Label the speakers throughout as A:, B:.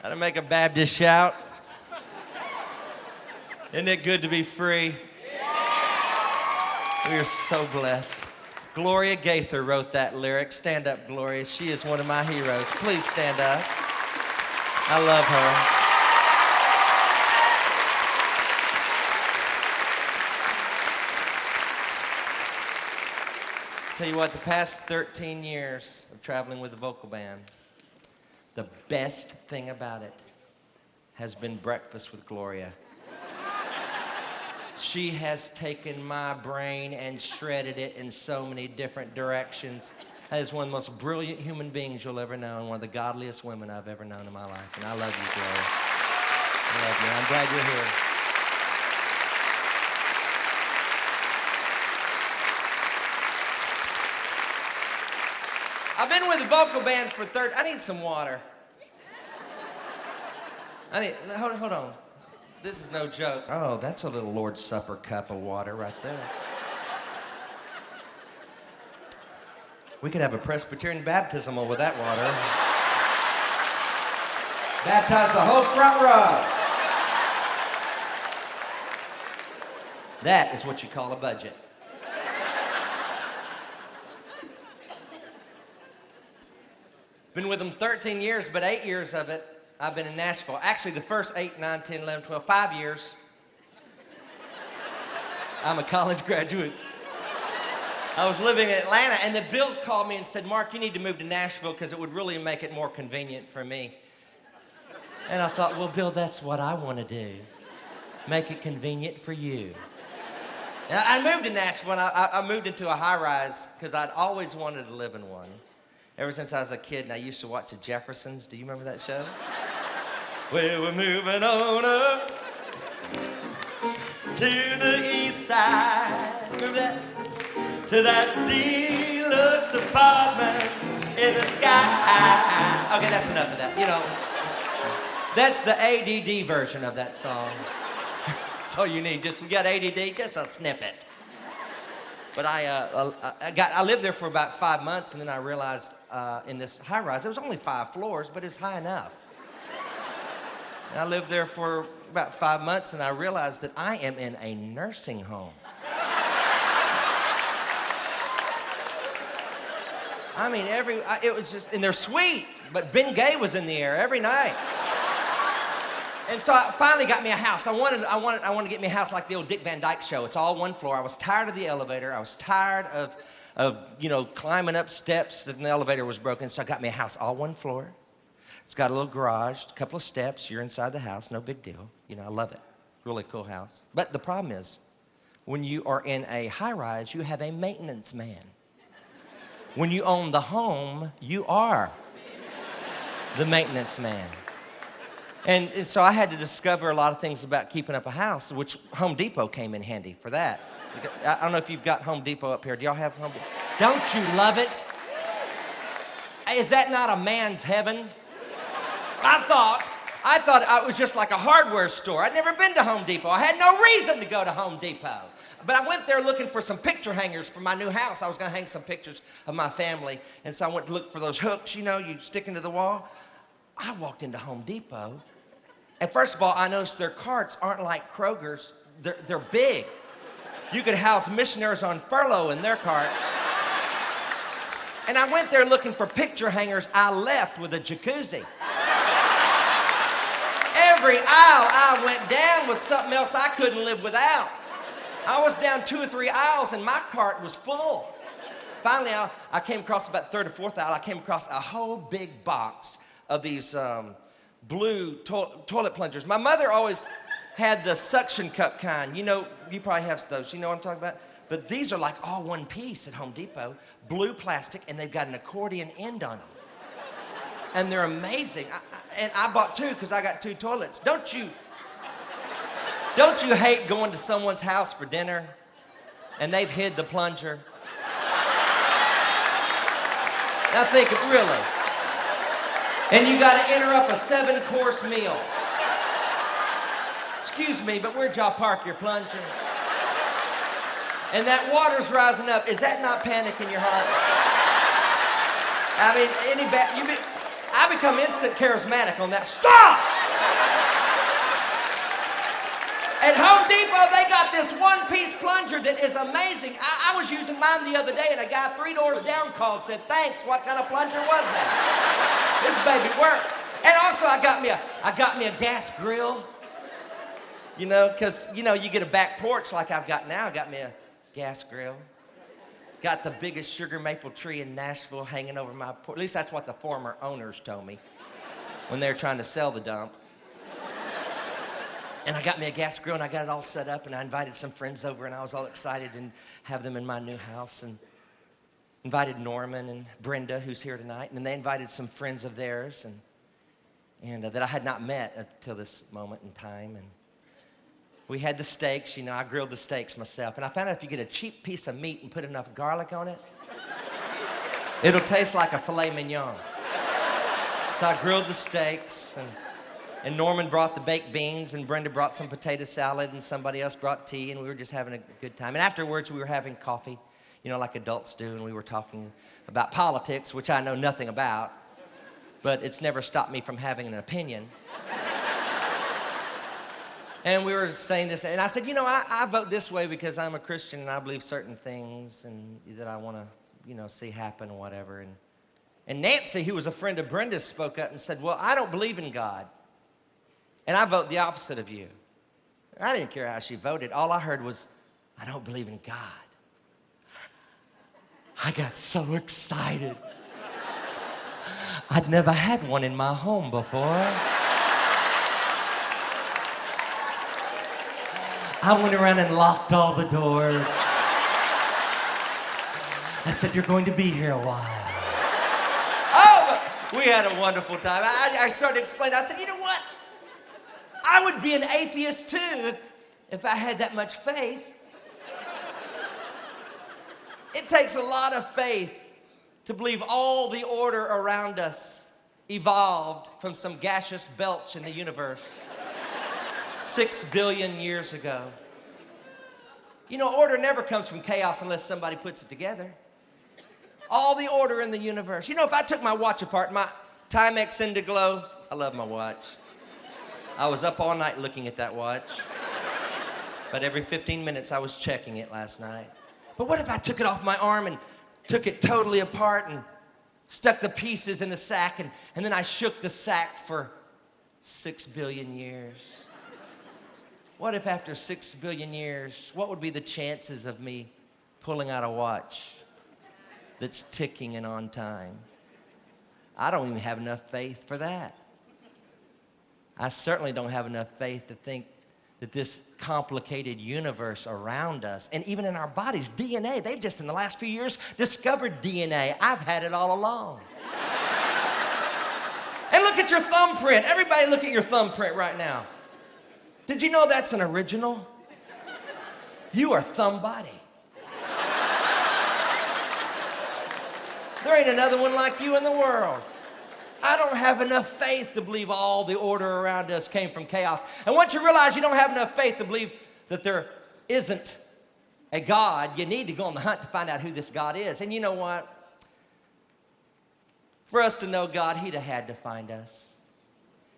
A: How to make a Baptist shout. Isn't it good to be free? We are so blessed. Gloria Gaither wrote that lyric. Stand up, Gloria. She is one of my heroes. Please stand up. I love her. Tell you what, the past 13 years of traveling with the vocal band, the best thing about it has been breakfast with Gloria. She has taken my brain and shredded it in so many different directions. That is one of the most brilliant human beings you'll ever know, and one of the godliest women I've ever known in my life. And I love you, Gloria. I love you. I'm glad you're here. I've been with the vocal band for I need some water. Hold on. This is no joke. Oh, that's a little Lord's Supper cup of water right there. We could have a Presbyterian baptismal with that water. Baptize the whole front row. That is what you call a budget. Been with them 13 years, but 8 years of it, I've been in Nashville. Actually, the first 8, 9, 10, 11, 12, 5 years, I'm a college graduate. I was living in Atlanta, and the Bill called me and said, Mark, you need to move to Nashville because it would really make it more convenient for me. And I thought, well, Bill, that's what I want to do. Make it convenient for you. And I moved to Nashville, and I moved into a high-rise because I'd always wanted to live in one. Ever since I was a kid, and I used to watch the Jeffersons. Do you remember that show? Well, we're moving on up to the east side. Remember that? To that deluxe apartment in the sky. Okay, that's enough of that. You know, that's the ADD version of that song. That's all you need. Just, we got ADD, just a snippet. But I lived there for about 5 months, and then I realized in this high rise, there was only 5 floors, but it was high enough. And I lived there for about 5 months, and I realized that I am in a nursing home. I mean, it was just, and they're sweet, but Ben Gay was in the air every night. And so I finally got me a house. I wanted to get me a house like the old Dick Van Dyke Show. It's all one floor. I was tired of the elevator. I was tired of climbing up steps and the elevator was broken. So I got me a house, all one floor. It's got a little garage, a couple of steps. You're inside the house, no big deal. You know, I love it. Really cool house. But the problem is, when you are in a high rise, you have a maintenance man. When you own the home, you are the maintenance man. And so I had to discover a lot of things about keeping up a house, which Home Depot came in handy for that. I don't know if you've got Home Depot up here. Do y'all have Home Depot? Don't you love it? Is that not a man's heaven? I thought it was just like a hardware store. I'd never been to Home Depot. I had no reason to go to Home Depot. But I went there looking for some picture hangers for my new house. I was going to hang some pictures of my family. And so I went to look for those hooks, you know, you stick into the wall. I walked into Home Depot. And first of all, I noticed their carts aren't like Kroger's. They're big. You could house missionaries on furlough in their carts. And I went there looking for picture hangers. I left with a jacuzzi. Every aisle I went down was something else I couldn't live without. I was down 2 or 3 aisles and my cart was full. Finally, I came across about third or fourth aisle. I came across a whole big box of these blue toilet plungers. My mother always had the suction cup kind. You know, you probably have those. You know what I'm talking about? But these are like all one piece at Home Depot, blue plastic, and they've got an accordion end on them. And they're amazing. And I bought 2 because I got 2 toilets. Don't you hate going to someone's house for dinner and they've hid the plunger? Now think of really. And you got to enter up a 7-course meal. Excuse me, but where'd y'all park your plunger? And that water's rising up. Is that not panic in your heart? I mean, I become instant charismatic on that. Stop! At Home Depot, they got this one-piece plunger that is amazing. I was using mine the other day, and a guy 3 doors down called, said, thanks, what kind of plunger was that? This baby works. And also, I got me a gas grill. You know, because, you know, you get a back porch like I've got now. I got me a gas grill. Got the biggest sugar maple tree in Nashville hanging over my porch. At least that's what the former owners told me when they were trying to sell the dump. And I got me a gas grill, and I got it all set up, and I invited some friends over, and I was all excited and have them in my new house, and invited Norman and Brenda, who's here tonight, and then they invited some friends of theirs, and that I had not met until this moment in time, and we had the steaks. You know, I grilled the steaks myself, and I found out if you get a cheap piece of meat and put enough garlic on it, it'll taste like a filet mignon. So I grilled the steaks, and Norman brought the baked beans, and Brenda brought some potato salad, and somebody else brought tea, and we were just having a good time. And afterwards, we were having coffee, you know, like adults do, and we were talking about politics, which I know nothing about, but it's never stopped me from having an opinion. And we were saying this, and I said, you know, I vote this way because I'm a Christian, and I believe certain things, and that I want to, you know, see happen or whatever. And Nancy, who was a friend of Brenda's, spoke up and said, well, I don't believe in God. And I vote the opposite of you. I didn't care how she voted. All I heard was, I don't believe in God. I got so excited. I'd never had one in my home before. I went around and locked all the doors. I said, you're going to be here a while. Oh, we had a wonderful time. I started explaining. I said, you know what? I would be an atheist too if I had that much faith. It takes a lot of faith to believe all the order around us evolved from some gaseous belch in the universe 6 billion years ago. You know, order never comes from chaos unless somebody puts it together. All the order in the universe. You know, if I took my watch apart, my Timex Indiglo, I love my watch. I was up all night looking at that watch. But every 15 minutes, I was checking it last night. But what if I took it off my arm and took it totally apart and stuck the pieces in a sack, and then I shook the sack for 6 billion years? What if after 6 billion years, what would be the chances of me pulling out a watch that's ticking and on time? I don't even have enough faith for that. I certainly don't have enough faith to think that this complicated universe around us, and even in our bodies, DNA, they've just in the last few years discovered DNA. I've had it all along. And look at your thumbprint. Everybody look at your thumbprint right now. Did you know that's an original? You are thumb body. There ain't another one like you in the world. I don't have enough faith to believe all the order around us came from chaos. And once you realize you don't have enough faith to believe that there isn't a God, you need to go on the hunt to find out who this God is. And you know what? For us to know God, he'd have had to find us.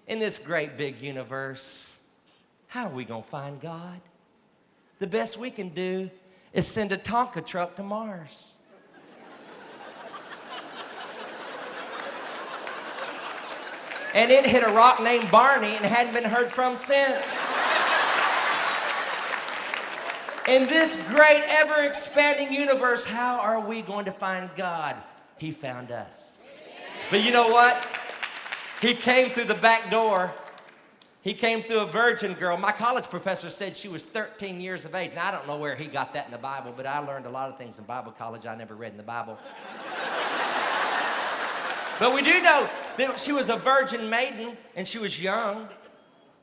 A: In this great big universe, how are we going to find God? The best we can do is send a Tonka truck to Mars. And it hit a rock named Barney and hadn't been heard from since. In this great, ever-expanding universe, how are we going to find God? He found us. But you know what? He came through the back door. He came through a virgin girl. My college professor said she was 13 years of age. Now, I don't know where he got that in the Bible, but I learned a lot of things in Bible college I never read in the Bible. But we do know that she was a virgin maiden and she was young.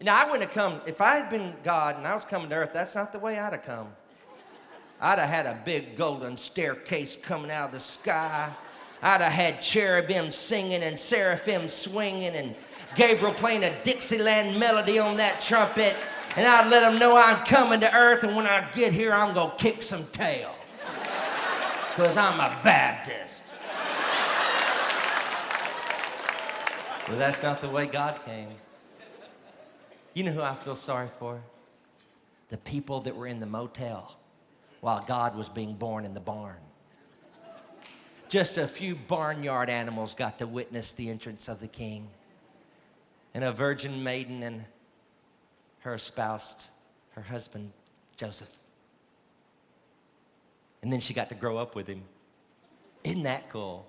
A: Now, I wouldn't have come, if I had been God and I was coming to earth, that's not the way I'd have come. I'd have had a big golden staircase coming out of the sky. I'd have had cherubim singing and seraphim swinging and Gabriel playing a Dixieland melody on that trumpet. And I'd let them know I'm coming to earth, and when I get here, I'm going to kick some tail. Because I'm a Baptist. But that's not the way God came. You know who I feel sorry for? The people that were in the motel while God was being born in the barn. Just a few barnyard animals got to witness the entrance of the king. And a virgin maiden and her espoused her husband, Joseph. And then she got to grow up with him. Isn't that cool?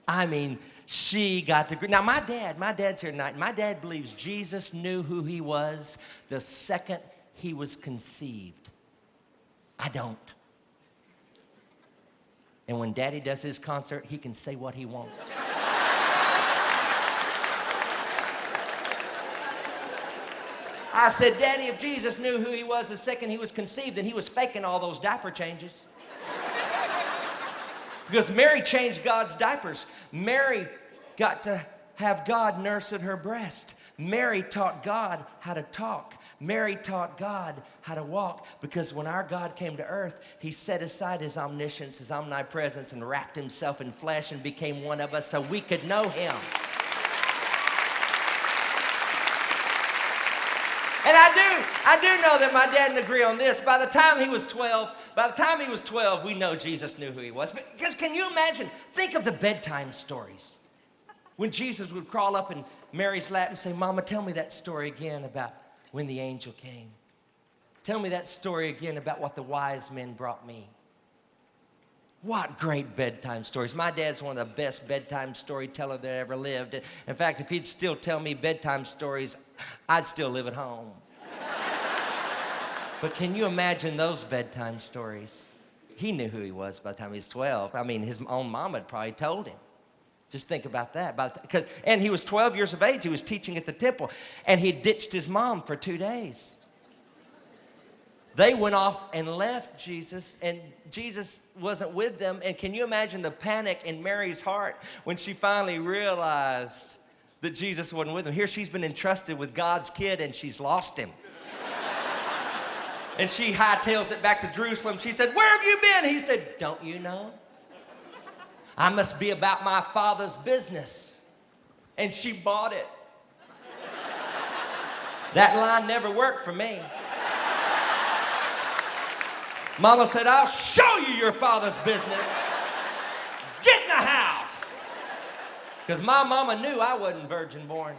A: I mean, she got to... Now, my dad's here tonight. My dad believes Jesus knew who he was the second he was conceived. I don't. And when Daddy does his concert, he can say what he wants. I said, Daddy, if Jesus knew who he was the second he was conceived, then he was faking all those diaper changes. Because Mary changed God's diapers. Mary got to have God nurse at her breast. Mary taught God how to talk. Mary taught God how to walk, because when our God came to earth, he set aside his omniscience, his omnipresence, and wrapped himself in flesh and became one of us so we could know him. And I do know that my dad didn't agree on this. By the time he was 12, we know Jesus knew who he was. Because can you imagine? Think of the bedtime stories. When Jesus would crawl up in Mary's lap and say, Mama, tell me that story again about when the angel came. Tell me that story again about what the wise men brought me. What great bedtime stories. My dad's one of the best bedtime storytellers that ever lived. In fact, if he'd still tell me bedtime stories, I'd still live at home. But can you imagine those bedtime stories? He knew who he was by the time he was 12. I mean, his own mom had probably told him. Just think about that. And he was 12 years of age. He was teaching at the temple. And he ditched his mom for 2 days. They went off and left Jesus, and Jesus wasn't with them. And can you imagine the panic in Mary's heart when she finally realized that Jesus wasn't with them? Here she's been entrusted with God's kid, and she's lost him. And she hightails it back to Jerusalem. She said, where have you been? He said, don't you know? I must be about my Father's business. And she bought it. That line never worked for me. Mama said, I'll show you your Father's business. Get in the house. Because my mama knew I wasn't virgin born.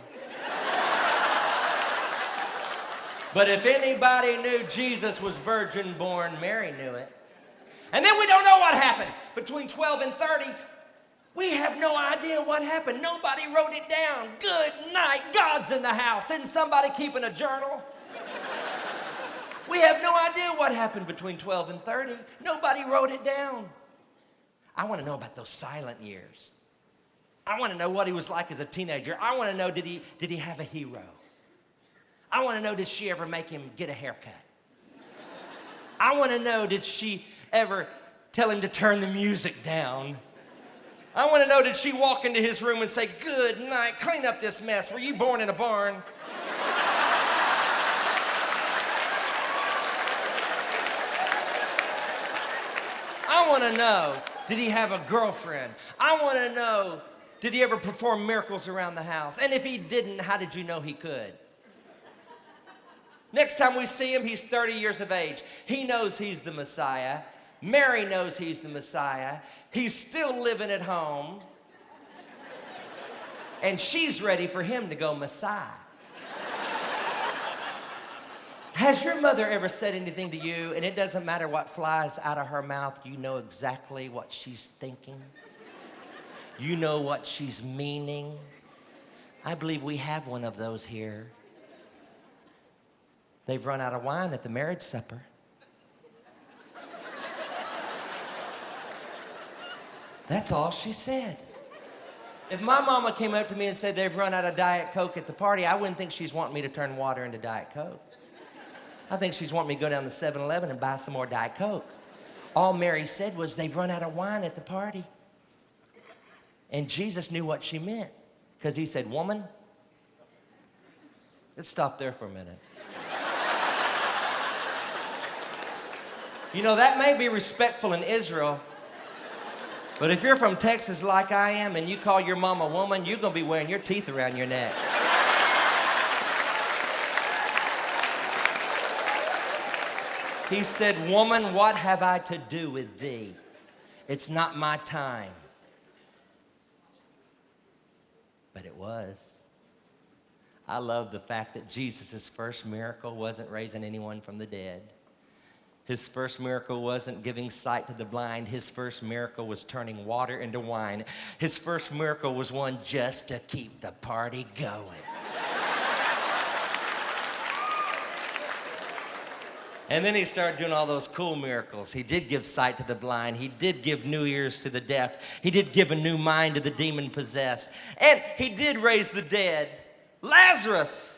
A: But if anybody knew Jesus was virgin born, Mary knew it. And then we don't know what happened. Between 12 and 30, we have no idea what happened. Nobody wrote it down. Good night, God's in the house. Isn't somebody keeping a journal? We have no idea what happened between 12 and 30. Nobody wrote it down. I want to know about those silent years. I want to know what he was like as a teenager. I want to know, did he have a hero? I want to know, did she ever make him get a haircut? I want to know, did she ever tell him to turn the music down? I want to know, did she walk into his room and say, good night, clean up this mess. Were you born in a barn? I want to know, did he have a girlfriend? I want to know, did he ever perform miracles around the house? And if he didn't, how did you know he could? Next time we see him, he's 30 years of age. He knows he's the Messiah. Mary knows he's the Messiah. He's still living at home. And she's ready for him to go Messiah. Has your mother ever said anything to you, and it doesn't matter what flies out of her mouth, you know exactly what she's thinking? You know what she's meaning? I believe we have one of those here. They've run out of wine at the marriage supper. That's all she said. If my mama came up to me and said they've run out of Diet Coke at the party, I wouldn't think she's wanting me to turn water into Diet Coke. I think she's wanting me to go down to 7-Eleven and buy some more Diet Coke. All Mary said was they've run out of wine at the party. And Jesus knew what she meant, because he said, woman, let's stop there for a minute. You know, that may be respectful in Israel, But if you're from Texas like I am and you call your mom a woman, you're going to be wearing your teeth around your neck. He said, woman, what have I to do with thee? It's not my time. But it was. I love the fact that Jesus' first miracle wasn't raising anyone from the dead. His first miracle wasn't giving sight to the blind. His first miracle was turning water into wine. His first miracle was one just to keep the party going. And then he started doing all those cool miracles. He did give sight to the blind. He did give new ears to the deaf. He did give a new mind to the demon-possessed. And he did raise the dead. Lazarus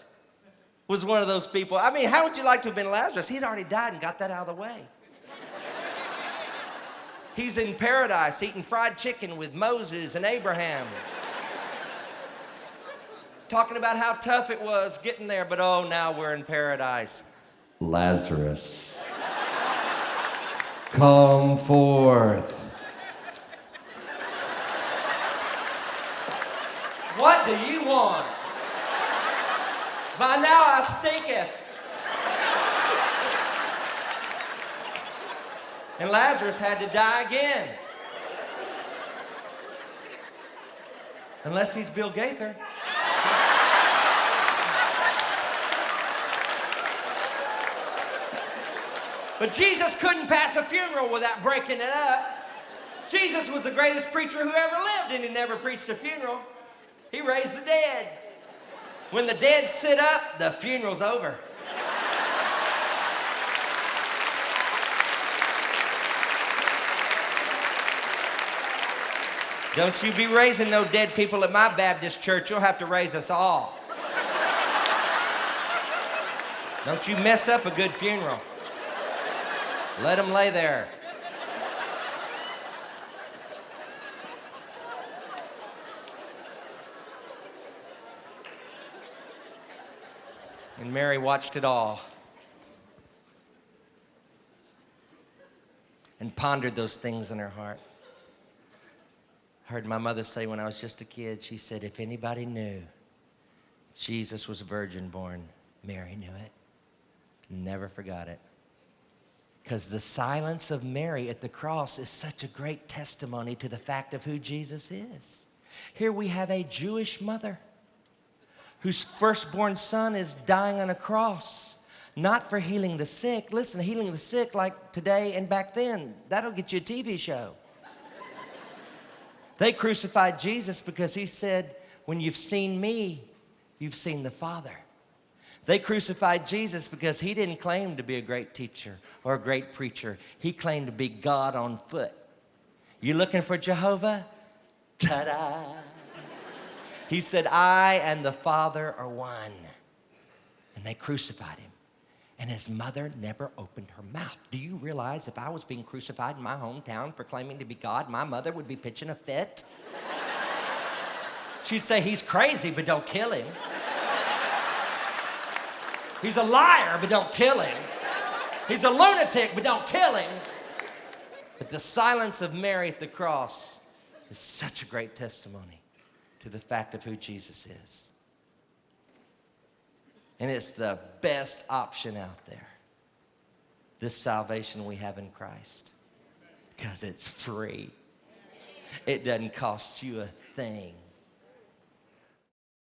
A: was one of those people. I mean, how would you like to have been Lazarus? He'd already died and got that out of the way. He's in paradise eating fried chicken with Moses and Abraham. Talking about how tough it was getting there, but oh, now we're in paradise. Lazarus, come forth. What do you want? By now I stinketh. And Lazarus had to die again. Unless he's Bill Gaither. But Jesus couldn't pass a funeral without breaking it up. Jesus was the greatest preacher who ever lived, and he never preached a funeral. He raised the dead. When the dead sit up, the funeral's over. Don't you be raising no dead people at my Baptist church. You'll have to raise us all. Don't you mess up a good funeral. Let them lay there. And Mary watched it all and pondered those things in her heart. I heard my mother say when I was just a kid, she said, if anybody knew Jesus was virgin born, Mary knew it. Never forgot it. Because the silence of Mary at the cross is such a great testimony to the fact of who Jesus is. Here we have a Jewish mother whose firstborn son is dying on a cross, not for healing the sick. Listen, healing the sick like today and back then, that'll get you a TV show. They crucified Jesus because he said, when you've seen me, you've seen the Father. They crucified Jesus because he didn't claim to be a great teacher or a great preacher. He claimed to be God on foot. You looking for Jehovah? Ta-da! He said, I and the Father are one. And they crucified him. And his mother never opened her mouth. Do you realize if I was being crucified in my hometown for claiming to be God, my mother would be pitching a fit? She'd say, he's crazy, but don't kill him. He's a liar, but don't kill him. He's a lunatic, but don't kill him. But the silence of Mary at the cross is such a great testimony to the fact of who Jesus is. And it's the best option out there, this salvation we have in Christ, because it's free. It doesn't cost you a thing.